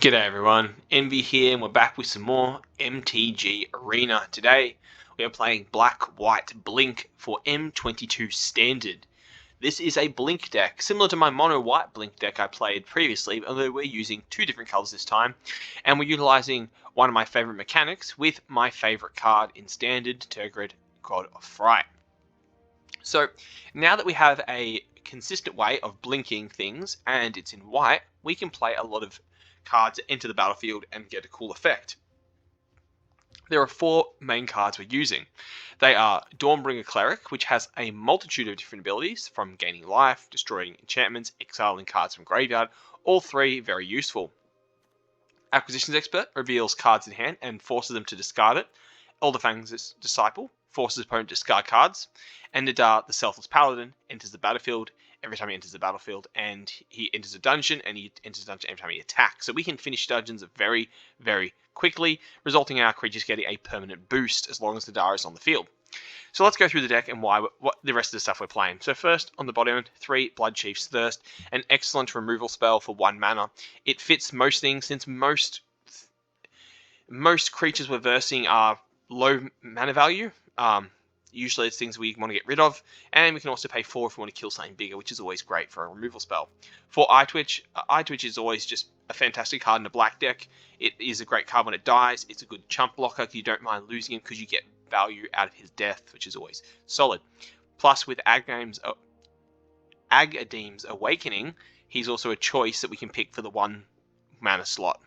G'day everyone, Envy here and we're back with some more MTG Arena. Today we are playing Black White Blink for M22 Standard. This is a Blink deck, similar to my Mono White Blink deck I played previously, although we're using two different colours this time, and we're utilising one of my favourite mechanics with my favourite card in Standard, Tergrid, God of Fright. So now that we have a consistent way of blinking things and it's in white, we can play a lot of cards that enter the battlefield and get a cool effect. There are four main cards we're using. They are Dawnbringer Cleric, which has a multitude of different abilities, from gaining life, destroying enchantments, exiling cards from graveyard, all three very useful. Acquisitions Expert reveals cards in hand and forces them to discard it. Elderfang's Disciple forces opponent to discard cards. And Nadar, the Selfless Paladin, enters the battlefield every time he enters the battlefield, and he enters a dungeon, and he enters a dungeon every time he attacks. So we can finish dungeons very, very quickly, resulting in our creatures getting a permanent boost as long as Nadar is on the field. So let's go through the deck and what the rest of the stuff we're playing. So first, on the bottom end, 3 Bloodchief's Thirst, an excellent removal spell for 1 mana. It fits most things, since most creatures we're versing are low mana value. Usually it's things we want to get rid of, and we can also pay 4 if we want to kill something bigger, which is always great for a removal spell. For Eyetwitch, Eyetwitch is always just a fantastic card in a black deck. It is a great card when it dies. It's a good chump blocker. You don't mind losing him because you get value out of his death, which is always solid. Plus, with Agadim's Awakening, he's also a choice that we can pick for the 1 mana slot.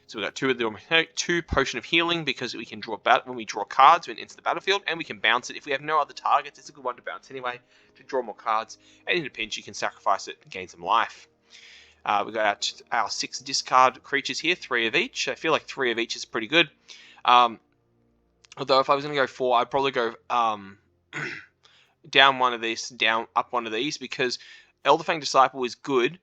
So we've got 2 of them, 2 Potion of Healing, because we can draw when we draw cards when it enters the battlefield, and we can bounce it if we have no other targets. It's a good one to bounce anyway, to draw more cards. And in a pinch, you can sacrifice it and gain some life. We've got our 6 discard creatures here, 3 of each. I feel like 3 of each is pretty good. Although if I was going to go 4, I'd probably go down one of these, up one of these, because Elderfang Disciple is good,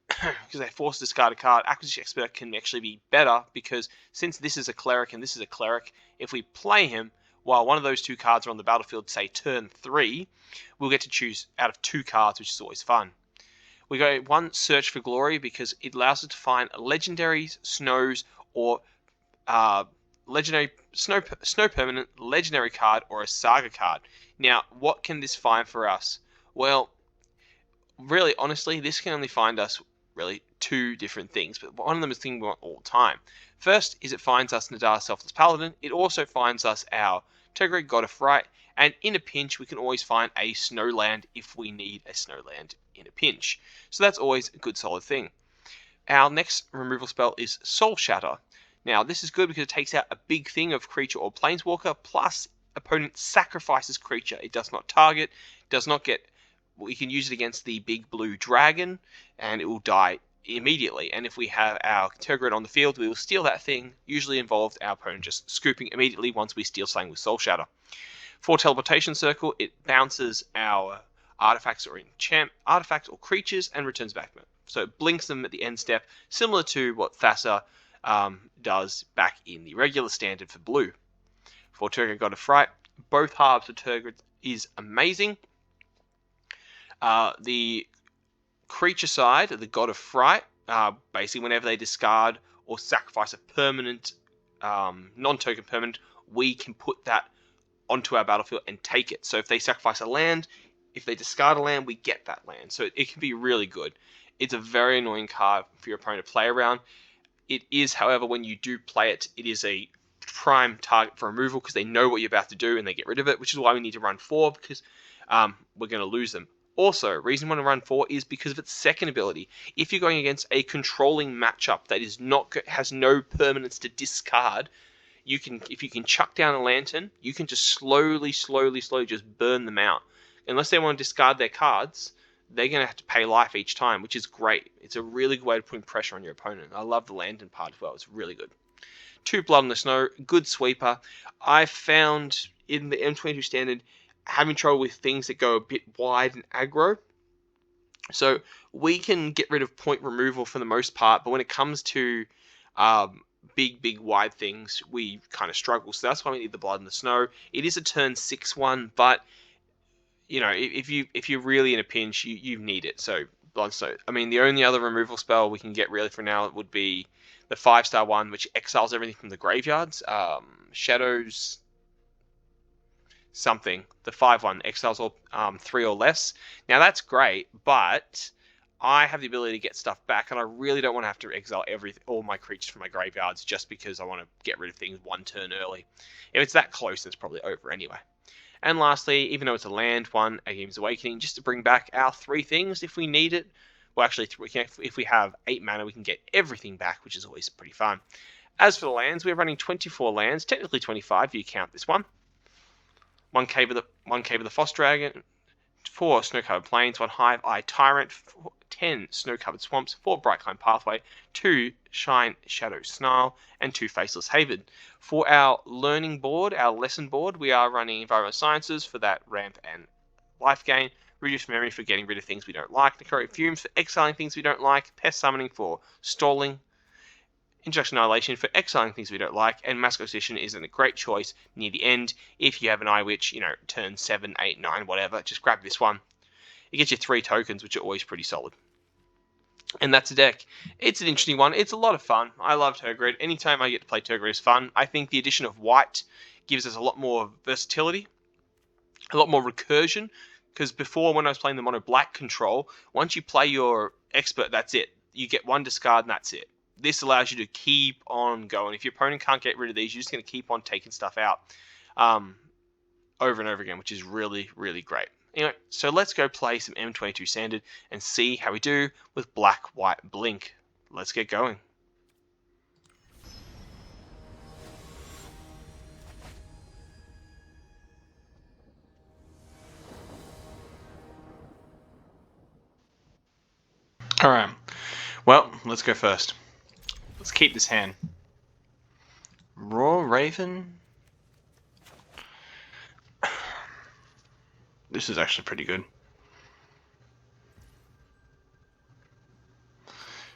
because they force to discard a card. Acquisition Expert can actually be better, because since this is a cleric and this is a cleric, if we play him while one of those 2 cards are on the battlefield, say turn 3, we'll get to choose out of 2 cards, which is always fun. We go 1 Search for Glory, because it allows us to find legendaries, snows, or legendary snow permanent, legendary card, or a saga card. Now, what can this find for us? Well, really, honestly, this can only find us really 2 different things, but one of them is the thing we want all the time. First is it finds us Nadar, Selfless Paladin. It also finds us our Tergrid, God of Fright, and in a pinch we can always find a Snowland if we need a Snowland in a pinch. So that's always a good solid thing. Our next removal spell is Soul Shatter. Now this is good because it takes out a big thing of creature or planeswalker, plus opponent sacrifices creature. It does not target, does not get. We can use it against the big blue dragon, and it will die immediately. And if we have our Tergrid on the field, we will steal that thing. Usually involves our opponent just scooping immediately once we steal something with Soul Shatter. For Teleportation Circle, it bounces our artifacts or artifacts or creatures and returns back to them. So it blinks them at the end step, similar to what Thassa does back in the regular standard for blue. For Tergrid, God of Fright, both halves of Tergrid is amazing. The creature side, the God of Fright, basically whenever they discard or sacrifice a permanent, non-token permanent, we can put that onto our battlefield and take it. So if they sacrifice a land, if they discard a land, we get that land. So it can be really good. It's a very annoying card for your opponent to play around. It is, however, when you do play it, it is a prime target for removal because they know what you're about to do and they get rid of it, which is why we need to run 4, because we're going to lose them. Also, reason we want to run 4 is because of its second ability. If you're going against a controlling matchup that has no permanents to discard, if you can chuck down a lantern, you can just slowly just burn them out. Unless they want to discard their cards, they're going to have to pay life each time, which is great. It's a really good way of putting pressure on your opponent. I love the lantern part as well. It's really good. 2 Blood in the Snow, good sweeper. I found in the M22 standard having trouble with things that go a bit wide and aggro. So we can get rid of point removal for the most part, but when it comes to big wide things, we kind of struggle. So that's why we need the Blood in the Snow. It is a turn 6 one, but you know, if you're really in a pinch, you need it. So Blood and Snow. I mean, the only other removal spell we can get really for now would be the 5-star one, which exiles everything from the graveyards. Shadows something. The 5-1 exiles all 3 or less. Now that's great, but I have the ability to get stuff back, and I really don't want to have to exile all my creatures from my graveyards just because I want to get rid of things 1 turn early. If it's that close, it's probably over anyway. And lastly, even though it's a land one, Again's Awakening, just to bring back our 3 things if we need it. Well, actually, if we have 8 mana, we can get everything back, which is always pretty fun. As for the lands, we're running 24 lands, technically 25 if you count this one. 1 Cave of the Frost Dragon, 4 Snow-Covered Plains, 1 Hive Eye Tyrant, 10 Snow-Covered Swamps, 4 Bright Climb Pathway, 2 Shine Shadow Snarl, and 2 Faceless Haven. For our learning board, our lesson board, we are running Environmental Sciences for that ramp and life gain, Reduced Memory for getting rid of things we don't like, Necrotic Fumes for exiling things we don't like, Pest Summoning for stalling, Introduction Annihilation for exiling things we don't like, and Mask Acquisition is a great choice near the end. If you have an Eye Witch, turn 7, 8, 9, whatever, just grab this one. It gets you 3 tokens, which are always pretty solid. And that's a deck. It's an interesting one. It's a lot of fun. I love Tergrid. Anytime I get to play Tergrid is fun. I think the addition of white gives us a lot more versatility, a lot more recursion, because before when I was playing the mono black control, once you play your expert, that's it. You get 1 discard and that's it. This allows you to keep on going. If your opponent can't get rid of these, you're just going to keep on taking stuff out over and over again, which is really, really great. Anyway, so let's go play some M22 Standard and see how we do with Black, White, Blink. Let's get going. Alright, well, let's go first. Let's keep this hand. Raw Raven. This is actually pretty good.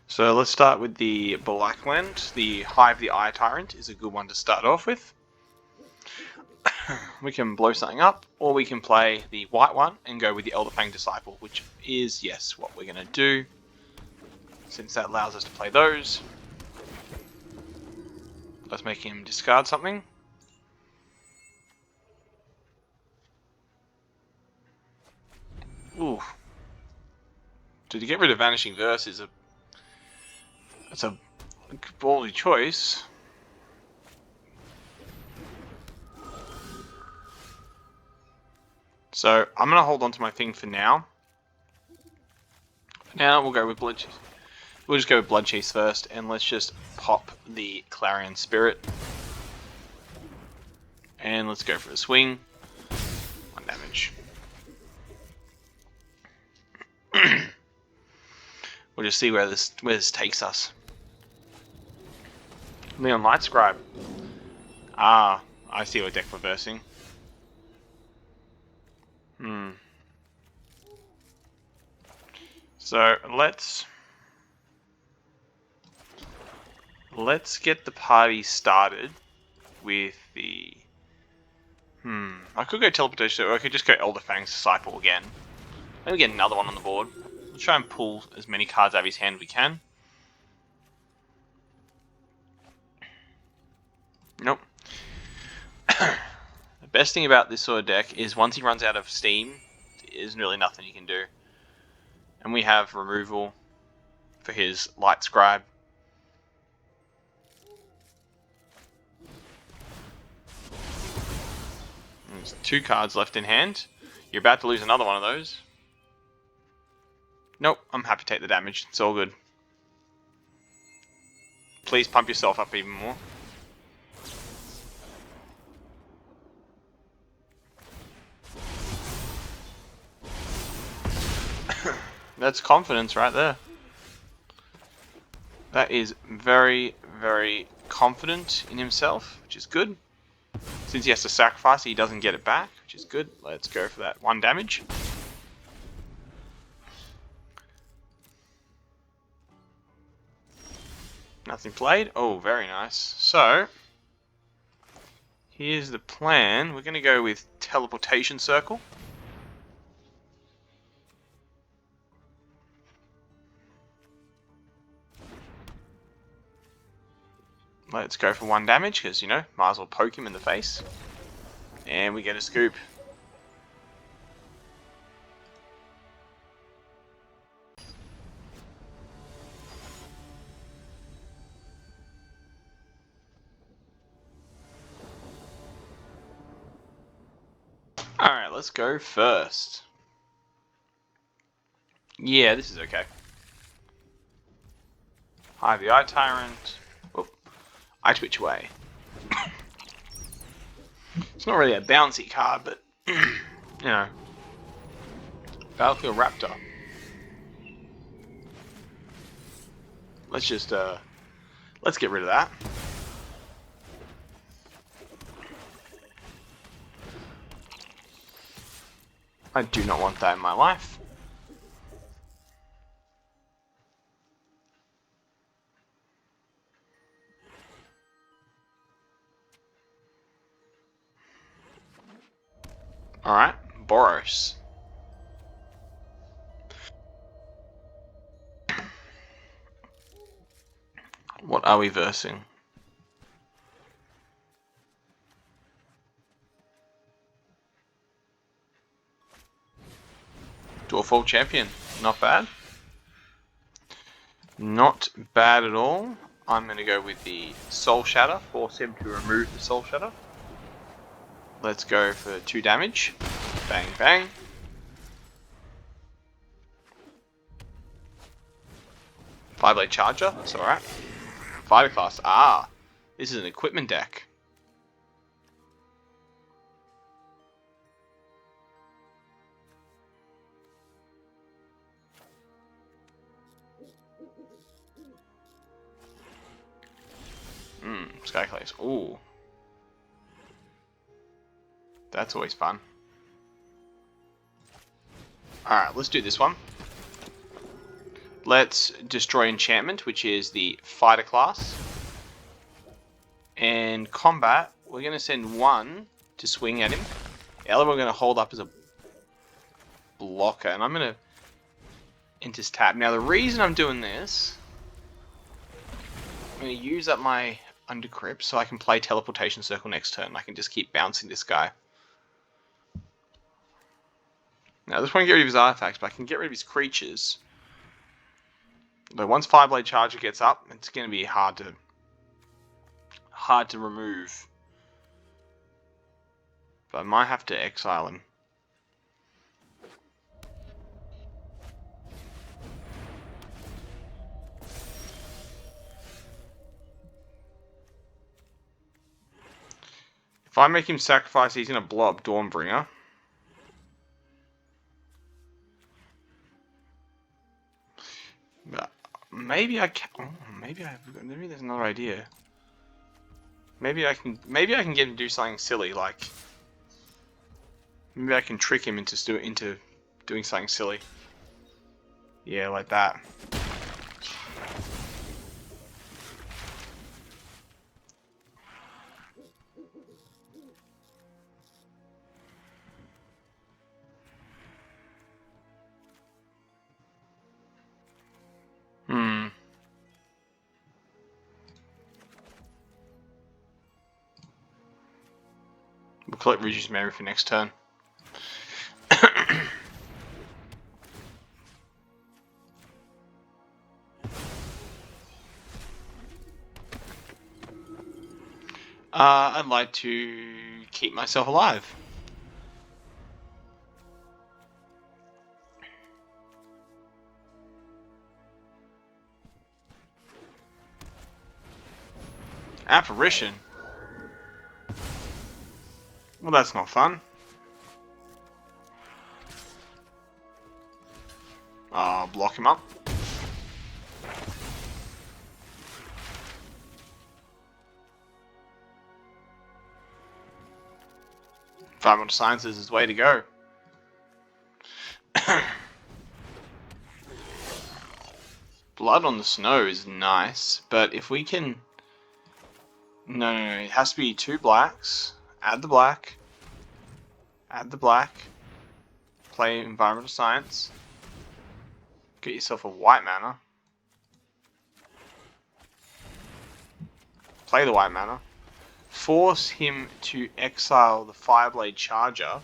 So let's start with the black land. The Hive the Eye Tyrant is a good one to start off with. We can blow something up, or we can play the white one and go with the Elderfang Disciple, which is, yes, what we're going to do, since that allows us to play those. Let's make him discard something. Ooh. To get rid of Vanishing Verse is that's a ballsy choice. So I'm gonna hold on to my thing for now. Now we'll go with Blood Chase. We'll just go with Blood Chase first, and let's just pop the Clarion Spirit. And let's go for a swing. 1 damage. We'll just see where this takes us. Leon Lightscribe. Ah, I see what deck we're versing. So let's get the party started with the I could go Teleportation, or I could just go Elderfang's Disciple again. Maybe get another one on the board. We'll try and pull as many cards out of his hand as we can. Nope. The best thing about this sort of deck is once he runs out of steam, there's really nothing you can do. And we have removal for his Light Scribe. There's 2 cards left in hand. You're about to lose another one of those. Nope, I'm happy to take the damage. It's all good. Please pump yourself up even more. That's confidence right there. That is very, very confident in himself, which is good. Since he has to sacrifice, he doesn't get it back, which is good. Let's go for that 1 damage. Nothing played. Oh, very nice. So, here's the plan. We're going to go with Teleportation Circle. Let's go for 1 damage, because, you know, might as well poke him in the face. And we get a scoop. Alright, let's go first. Yeah, this is okay. Hi, the Eye Tyrant. Whoop. I twitch away. It's not really a bouncy card, but, you know. Battlefield Raptor. Let's just, let's get rid of that. I do not want that in my life. Alright, Boros. What are we versing? Dwarfall Champion. Not bad. Not bad at all. I'm going to go with the Soul Shatter. Force him to remove the Soul Shatter. Let's go for 2 damage. Bang, bang. Five-blade Charger. That's alright. Fighter class. Ah, this is an equipment deck. Skyclays. Ooh. That's always fun. Alright, let's do this one. Let's destroy enchantment, which is the fighter class. And combat, we're going to send 1 to swing at him. The other we're going to hold up as a blocker. And I'm going to enter tap. Now the reason I'm doing this, I'm going to use up my Undercrypt so I can play Teleportation Circle next turn. I can just keep bouncing this guy. Now I just want to get rid of his artifacts, but I can get rid of his creatures. But once Fireblade Charger gets up, it's going to be hard to remove. But I might have to exile him. If I make him sacrifice, he's going to blow up Dawnbringer. But maybe I can. Oh, maybe there's another idea. Maybe I can get him to do something silly, like maybe I can trick him into doing something silly. Yeah, like that. We'll collect Reduced Memory for next turn. I'd like to keep myself alive. Apparition? Well, that's not fun. Block him up. Environmental Science is his way to go. Blood on the Snow is nice, but if we can... No, it has to be 2 blacks. Add the black. Add the black. Play Environmental Science. Get yourself a white mana. play the white mana. Force him to exile the Fireblade Charger.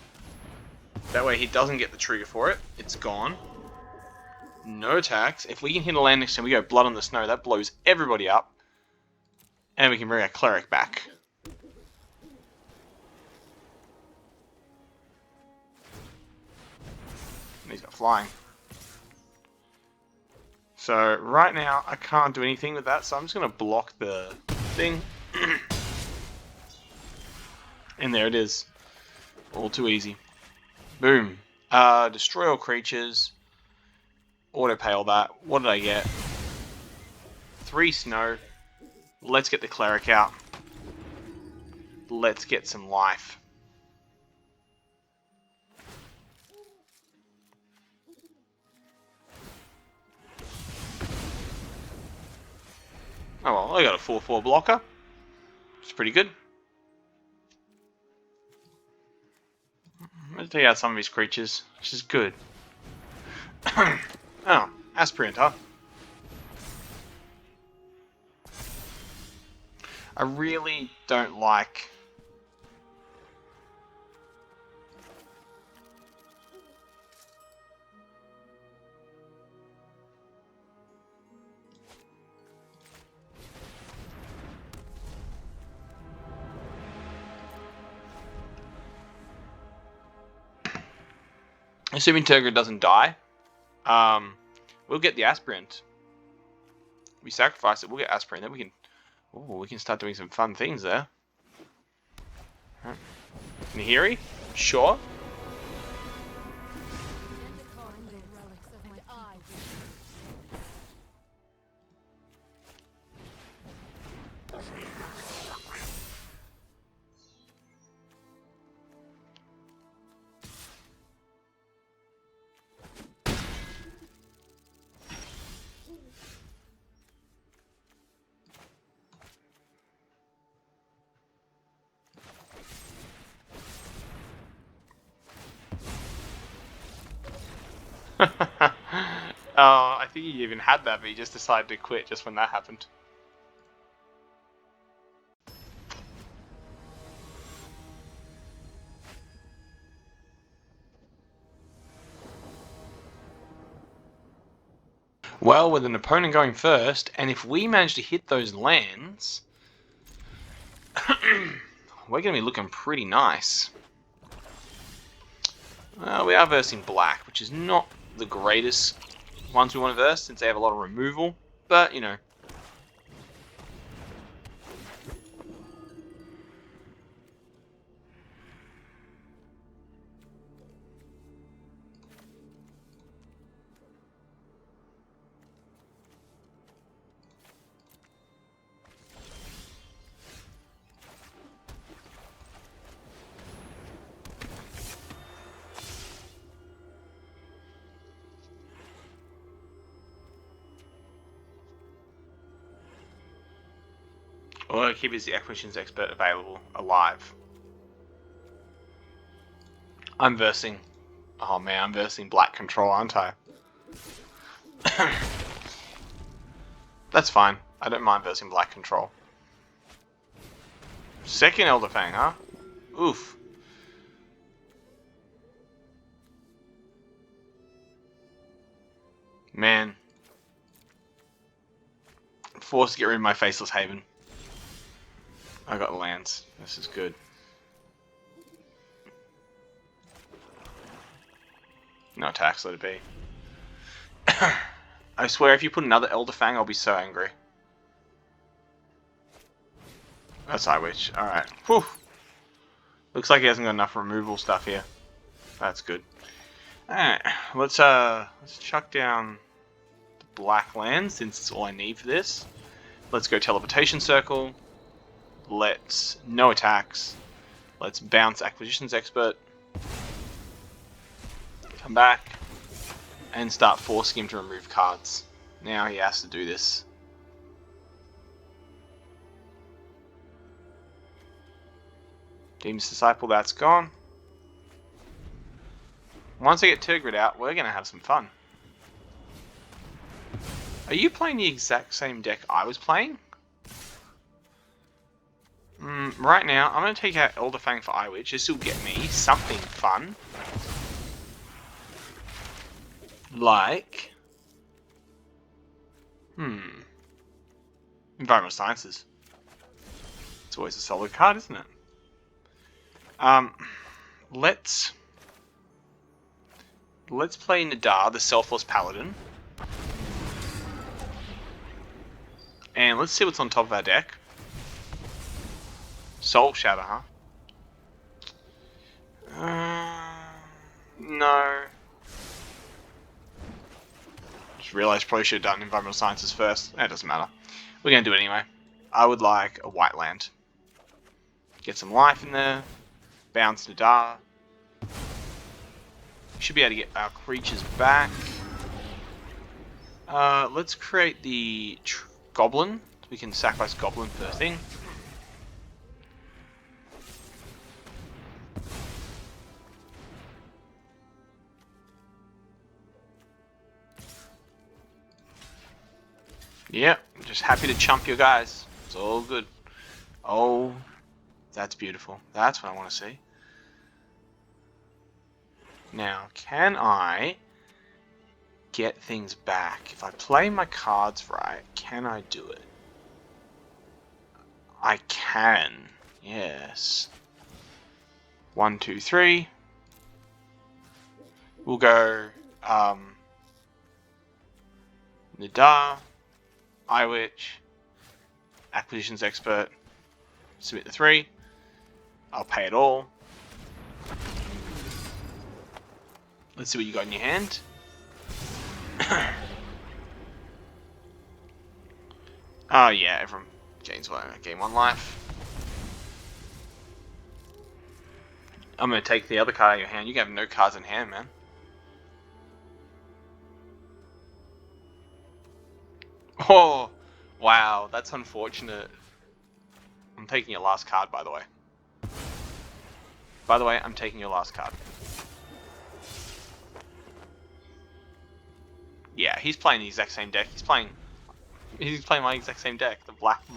That way he doesn't get the trigger for it. It's gone. No attacks. If we can hit a land next time, we go Blood on the Snow. That blows everybody up. And we can bring our Cleric back. And he's got flying. So right now I can't do anything with that, so I'm just going to block the thing. And there it is. All too easy. Boom. Destroy all creatures. Auto-pay all that. What did I get? 3 snow. Let's get the Cleric out. Let's get some life. Oh well, I got a 4/4 blocker. It's pretty good. Let's take out some of his creatures, which is good. Oh, Aspirant, huh? I really don't like... Assuming Turgid doesn't die, we'll get the Aspirant. We sacrifice it, we'll get Aspirant, then we can start doing some fun things there. Nahiri? Sure. I think he even had that, but he just decided to quit just when that happened. Well, with an opponent going first, and if we manage to hit those lands, we're going to be looking pretty nice. We are versing black, which is not the greatest ones we want to verse, since they have a lot of removal, but, you know. Or keep is the acquisitions expert available alive. I'm versing. Oh man, I'm versing black control, aren't I? That's fine. I don't mind versing black control. Second Elderfang, huh? Oof. Man. I'm forced to get rid of my Faceless Haven. I got lands. This is good. No attacks, let it be. I swear if you put another Elderfang, I'll be so angry. That's Eye Witch. Alright. Whew. Looks like he hasn't got enough removal stuff here. That's good. Alright. Let's chuck down the black land since it's all I need for this. Let's go Teleportation Circle. Let's no attacks. Let's bounce Acquisitions Expert. Come back and start forcing him to remove cards. Now he has to do this. Demon's Disciple, that's gone. Once I get Tergrid out, we're gonna have some fun. Are you playing the exact same deck I was playing? Right now, I'm going to take out Elderfang for Eyewitch. This will get me something fun. Like... Environmental Sciences. It's always a solid card, isn't it? Let's play Nadar, the Selfless Paladin. And let's see what's on top of our deck. Soul Shatter, huh? No. Just realised probably should have done Environmental Sciences first. That doesn't matter. We're going to do it anyway. I would like a white land. Get some life in there. Bounce Nadar. Should be able to get our creatures back. Let's create the Goblin. We can sacrifice Goblin per thing. Yep, just happy to chump you guys. It's all good. Oh, that's beautiful. That's what I want to see. Now, can I get things back? If I play my cards right, can I do it? I can. Yes. 1, 2, 3. We'll go Nadar, Eyewitch, Acquisitions Expert, submit the 3. I'll pay it all. Let's see what you got in your hand. Oh yeah, everyone gains gain 1 life. I'm gonna take the other card out of your hand. You have no cards in hand, man. Oh, wow, that's unfortunate. I'm taking your last card, by the way. By the way, I'm taking your last card. Yeah, he's playing the exact same deck. He's playing my exact same deck, the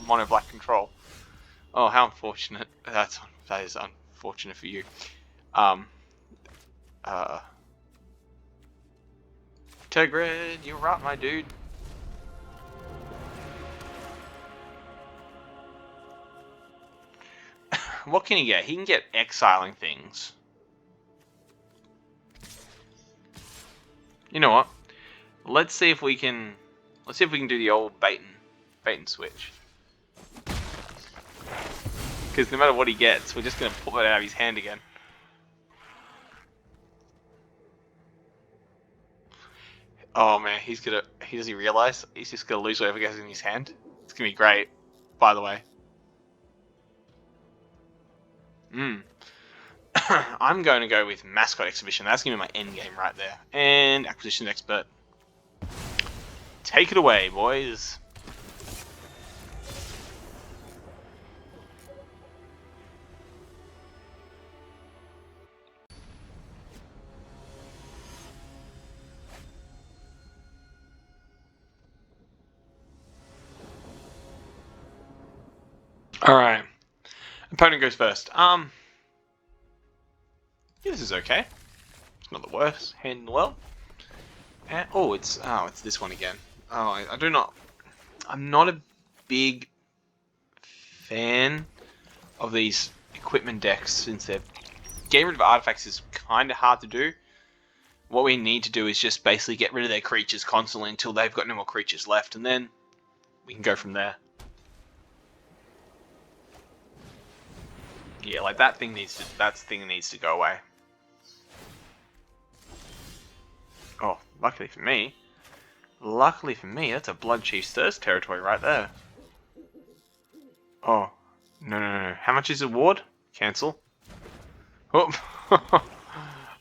mono black control. Oh, how unfortunate. That is unfortunate for you. Tegrid, you're right, my dude. What can he get? He can get exiling things. You know what? Let's see if we can do the old bait and switch. Because no matter what he gets, we're just gonna pull it out of his hand again. Oh man, does he realise he's just gonna lose whatever goes in his hand? It's gonna be great, by the way. I'm going to go with Mascot Exhibition. That's going to be my end game right there. And Acquisition Expert. Take it away, boys. Alright. Opponent goes first. Yeah, this is okay. It's not the worst hand in the world. And, it's this one again. Oh, I'm not a big fan of these equipment decks since they're getting rid of artifacts is kind of hard to do. What we need to do is just basically get rid of their creatures constantly until they've got no more creatures left, and then we can go from there. Yeah, like that thing needs to go away. Oh, luckily for me, that's a Blood Chief's Thirst territory right there. Oh, no. How much is a ward? Cancel. Oh,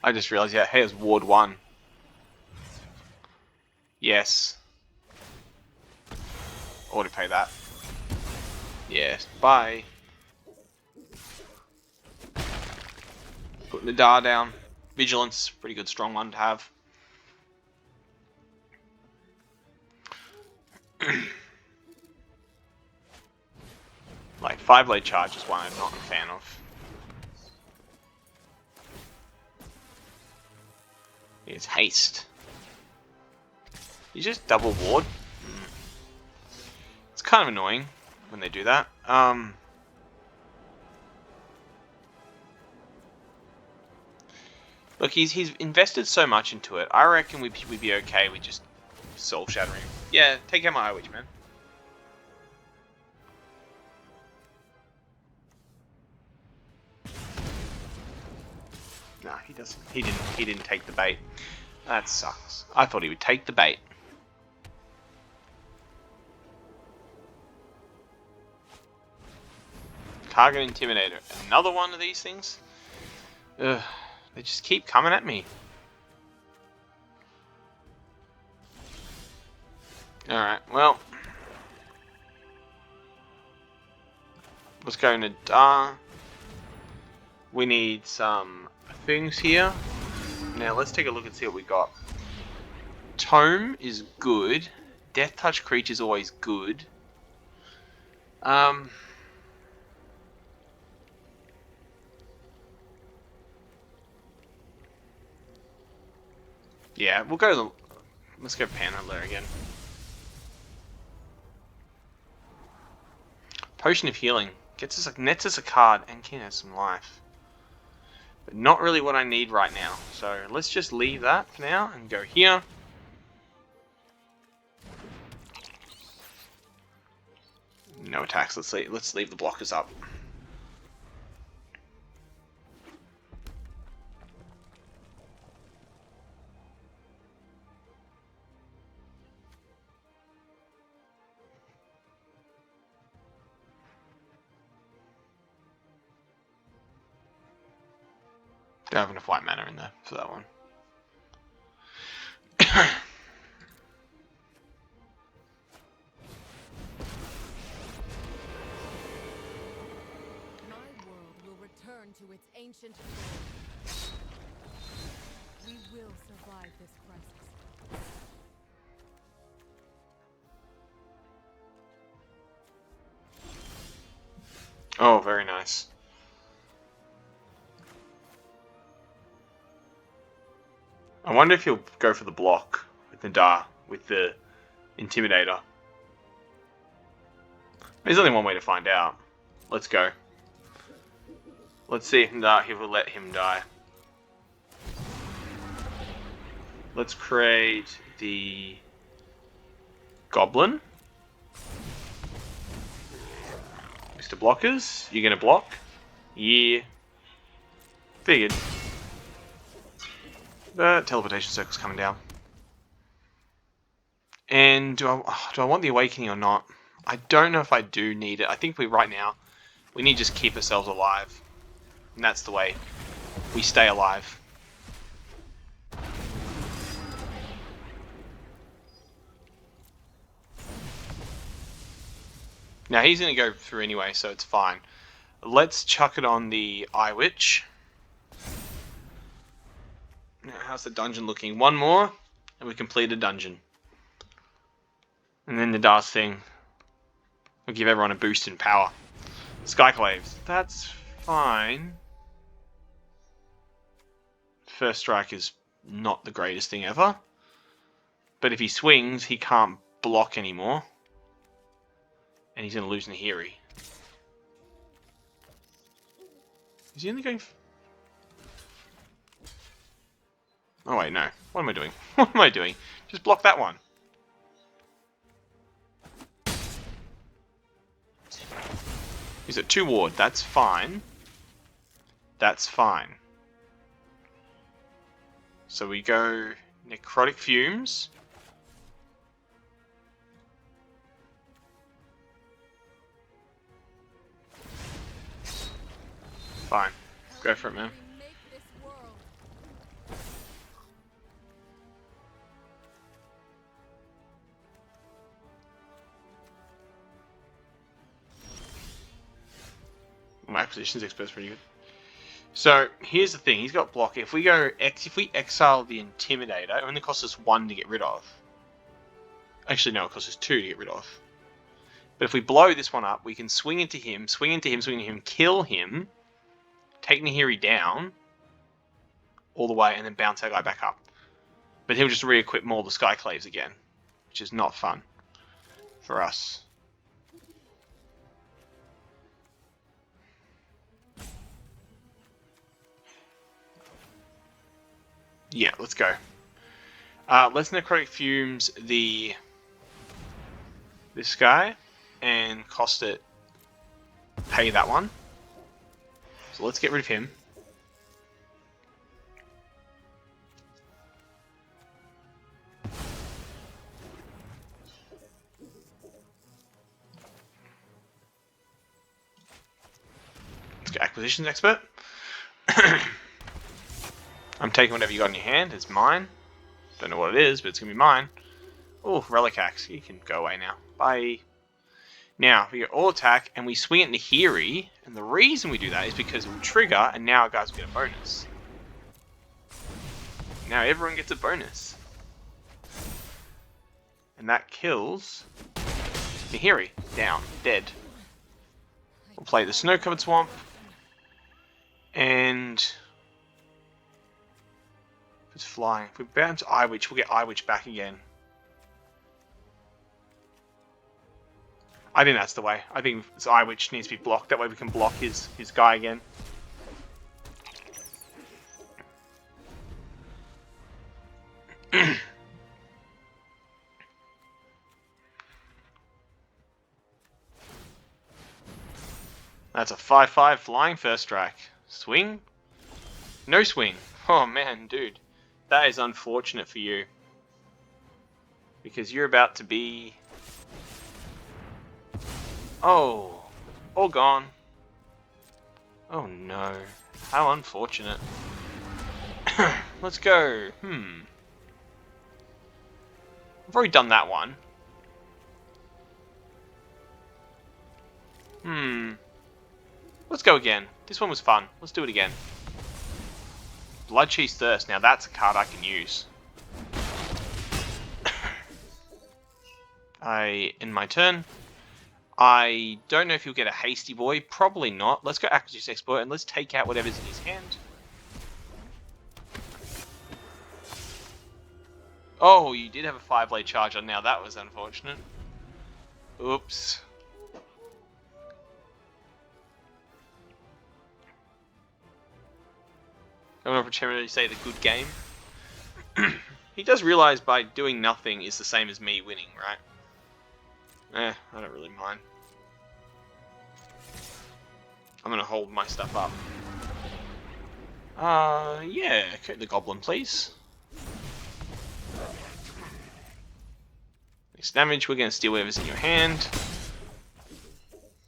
I just realized, yeah, here's ward 1. Yes. Auto pay that. Yes, bye. Putting the Nadar down. Vigilance, pretty good strong one to have. Like 5-blade charge is one I'm not a fan of. It's haste. You just double ward. It's kind of annoying when they do that. Look, he's invested so much into it. I reckon we'd be okay with just soul shattering. Yeah, take out my Eye Witch, man. Nah, he doesn't. He didn't take the bait. That sucks. I thought he would take the bait. Target Intimidator. Another one of these things? Ugh, they just keep coming at me. Alright, well. Let's go into Dar. We need some things here. Now let's take a look and see what we got. Tome is good. Death Touch Creature is always good. Yeah, we'll go. Let's go Panhandler again. Potion of Healing nets us a card and can have some life. But not really what I need right now. So let's just leave that for now and go here. No attacks. Let's leave the blockers up. Don't have enough white mana in there for that one. My world will return to its ancient glory. We will survive this crisis. Oh, very nice. I wonder if he'll go for the block with the Intimidator. There's only one way to find out. Let's go. Let's see if he will let him die. Let's create the Goblin. Mr. Blockers, you're gonna block? Yeah. Figured. The teleportation circle's coming down. And do I want the Awakening or not? I don't know if I do need it. I think right now we need to just keep ourselves alive. And that's the way we stay alive. Now he's going to go through anyway, so it's fine. Let's chuck it on the Eye Witch. Now, how's the dungeon looking? One more, and we complete a dungeon. And then the Darth thing will give everyone a boost in power. Skyclaves. That's fine. First strike is not the greatest thing ever. But if he swings, he can't block anymore. And he's going to lose Nahiri. Is he only going... Oh wait, no. What am I doing? What am I doing? Just block that one. He's at 2 ward. That's fine. That's fine. So we go Necrotic Fumes. Fine. Go for it, man. My position's expert's pretty good. So here's the thing: he's got block. If we exile the Intimidator, it only costs us 1 to get rid of. Actually, no, it costs us 2 to get rid of. But if we blow this one up, we can swing into him, swing into him, swing into him, kill him, take Nahiri down all the way, and then bounce our guy back up. But he'll just re-equip more of the Skyclaves again, which is not fun for us. Yeah, let's go. Let's Necrotic Fumes this guy and cost it pay that one. So let's get rid of him. Let's go Acquisitions Expert. I'm taking whatever you got in your hand. It's mine. Don't know what it is, but it's going to be mine. Oh, Relic Axe. You can go away now. Bye. Now, we get all attack, and we swing at Nahiri, and the reason we do that is because it will trigger, and now our guys will get a bonus. Now everyone gets a bonus. And that kills Nahiri. Down. Dead. We'll play the Snow-Covered Swamp. And it's flying. If we bounce Eye Witch, we'll get Eye Witch back again. I think that's the way. I think this Eye Witch needs to be blocked. That way we can block his guy again. That's a 5/5 flying first strike. Swing? No swing. Oh man, dude. That is unfortunate for you. Because you're about to be... Oh. All gone. Oh no. How unfortunate. Let's go. I've already done that one. Let's go again. This one was fun. Let's do it again. Bloodcheese Thirst. Now that's a card I can use. In my turn, I don't know if he'll get a Hasty Boy. Probably not. Let's go Acquisitions Expert and let's take out whatever's in his hand. Oh, you did have a 5-blade charger. Now that was unfortunate. Oops. I'm going to pretend to say the good game. He does realise by doing nothing is the same as me winning, right? I don't really mind. I'm going to hold my stuff up. Yeah, coat the goblin, please. Next damage, we're going to steal whatever's in your hand.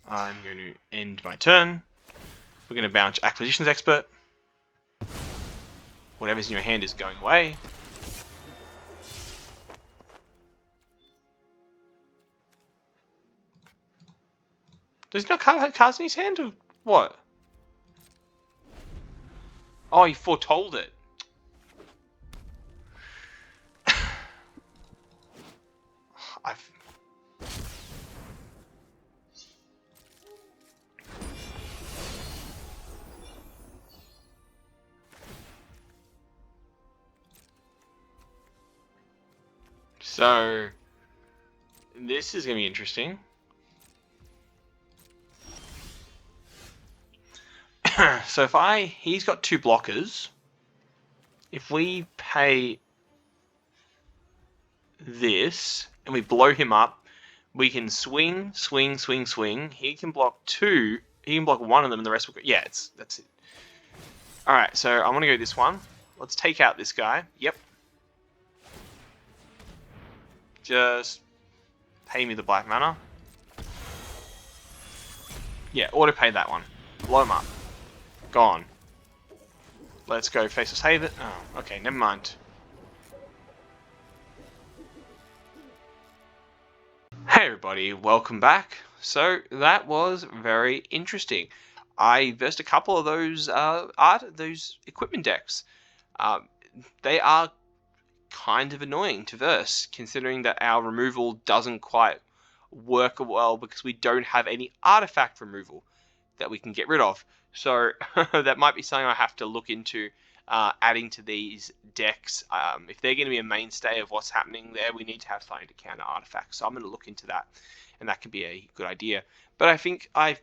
I'm going to end my turn. We're going to bounce Acquisitions Expert. Whatever's in your hand is going away. Does he not have cards in his hand or what? Oh, he foretold it. So, this is going to be interesting. So he's got 2 blockers. If we pay this and we blow him up, we can swing, swing, swing, swing. He can block 2. He can block 1 of them and the rest will go. Yeah, that's it. Alright, so I'm going to go this one. Let's take out this guy. Yep. Just pay me the black mana. Yeah, auto pay that one. Blow him up. Gone. Let's go Faceless Haven. Oh, okay, never mind. Hey everybody, welcome back. So that was very interesting. I versed a couple of those those equipment decks. They are kind of annoying to verse, considering that our removal doesn't quite work well because we don't have any artifact removal that we can get rid of. So that might be something I have to look into, adding to these decks. If they're going to be a mainstay of what's happening there, we need to have something to counter artifacts. So I'm going to look into that, and that can be a good idea. But I think I'm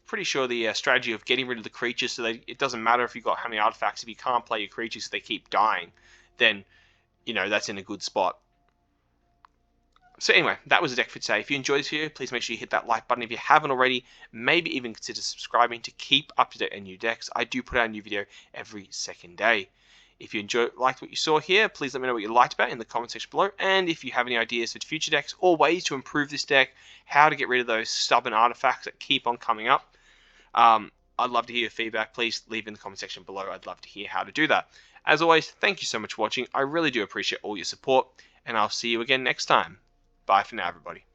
pretty sure the strategy of getting rid of the creatures so that it doesn't matter if you've got how many artifacts, if you can't play your creatures, they keep dying, then, you know, that's in a good spot. So anyway, that was the deck for today. If you enjoyed this video, please make sure you hit that like button. If you haven't already, maybe even consider subscribing to keep up to date on new decks. I do put out a new video every second day. If you liked what you saw here, please let me know what you liked about it in the comment section below. And if you have any ideas for future decks or ways to improve this deck, how to get rid of those stubborn artifacts that keep on coming up, I'd love to hear your feedback. Please leave in the comment section below. I'd love to hear how to do that. As always, thank you so much for watching. I really do appreciate all your support, and I'll see you again next time. Bye for now, everybody.